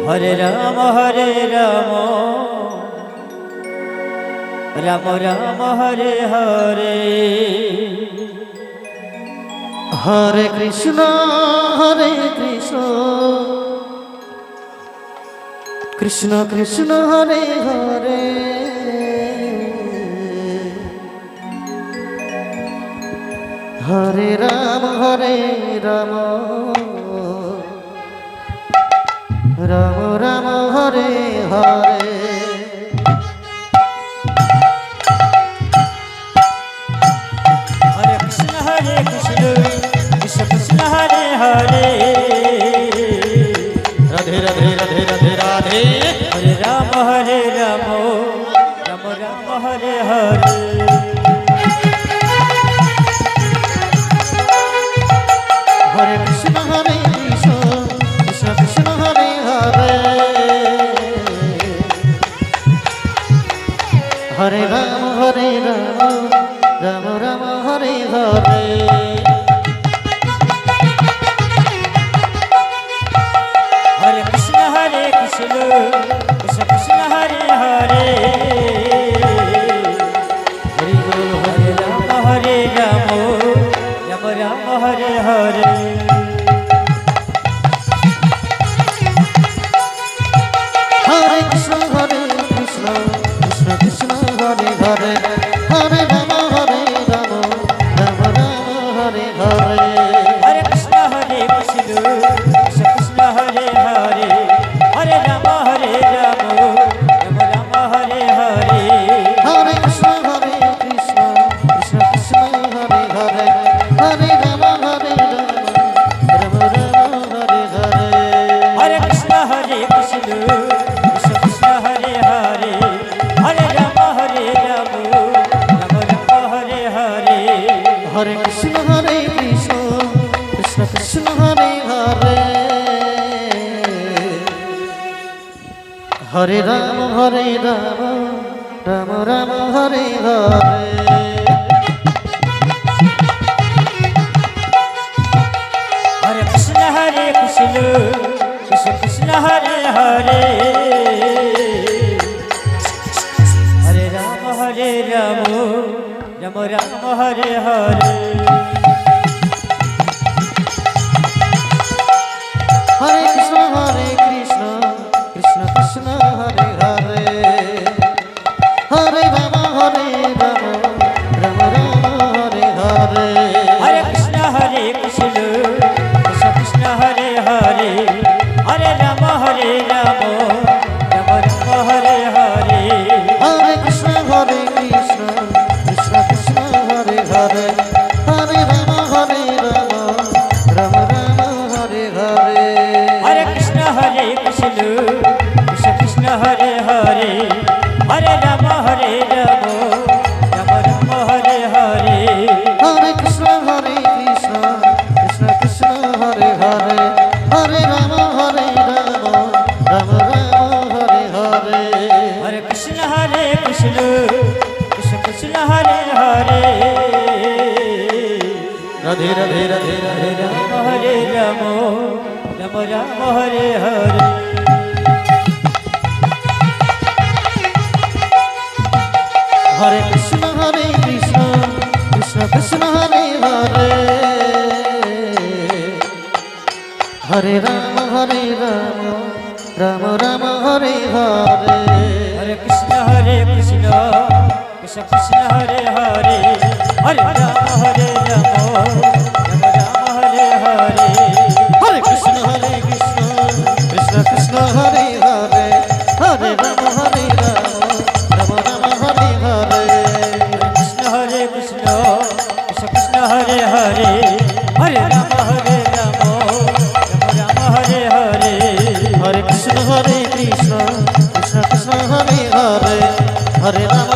হরে Ram Ram Ram Hare Hare Hare Krishna Krishna Krishna Hare Hare Hare Ram Ram Ram Hare Hare Hare Krishna Krishna Krishna Hare Hare Radhe Radhe Radhe Radhe Radhe হরে Ram Ram Ram Hare Hare Hare Krishna Krishna Krishna Hare Hare Hare Ram Ram Ram Hare Hare Hare Krishna Krishna Krishna Hare Hare Hari বল হরে Ram Ram Ram Hare Hare Hare Krishna Krishna Krishna Hare Hare Hare Ram Ram Ram Hare Hare Hare Krishna Krishna Krishna Hare Hare Hare Ram Ram Ram Hare Hare Hare Krishna Krishna Krishna Hare Hare Hare Ram Ram Hare Hare Hare Krishna Krishna Krishna Hare Hare Hare Ram Ram Ram Hare Hare Hare Krishna Krishna Krishna Hare Hare Hare Ram Ram Ram Hare Hare Hare Krishna Krishna Krishna Hare Hare Hare Ram Ram Ram Hare Hare Hare Krishna Krishna Krishna Hare Hare Hare Ram Ram Hare Hare Hare Krishna Krishna Krishna Hare Hare Hare Ram Ram Ram Hare Hare Hare Krishna Krishna Krishna Hare Hare Hare Ram Ram Hare Hare Hare Krishna Krishna Krishna Hare Hare Hare Ram Ram Ram Hare Hare Hare Krishna Krishna Krishna Hare Hare Hare Ram Ram Hare Hare Hare Krishna Krishna Krishna Hare Hare Radhe Radhe Radhe Radhe হরে Ram Ram Ram Hare Hare Hare Krishna Krishna Krishna Hare Hare Hare Ram Ram Ram Hare Hare Hare Krishna Krishna Krishna Hare Hare Hare Ram Ram Ram Hare Hare Hare Krishna Krishna Krishna Hare Hare Hare Ram Ram Hare Hare Krishna Krishna Krishna Hare Hare Hare Ram Ram Ram Hare Hare Hare Krishna Krishna Krishna Hare Hare Hare Ram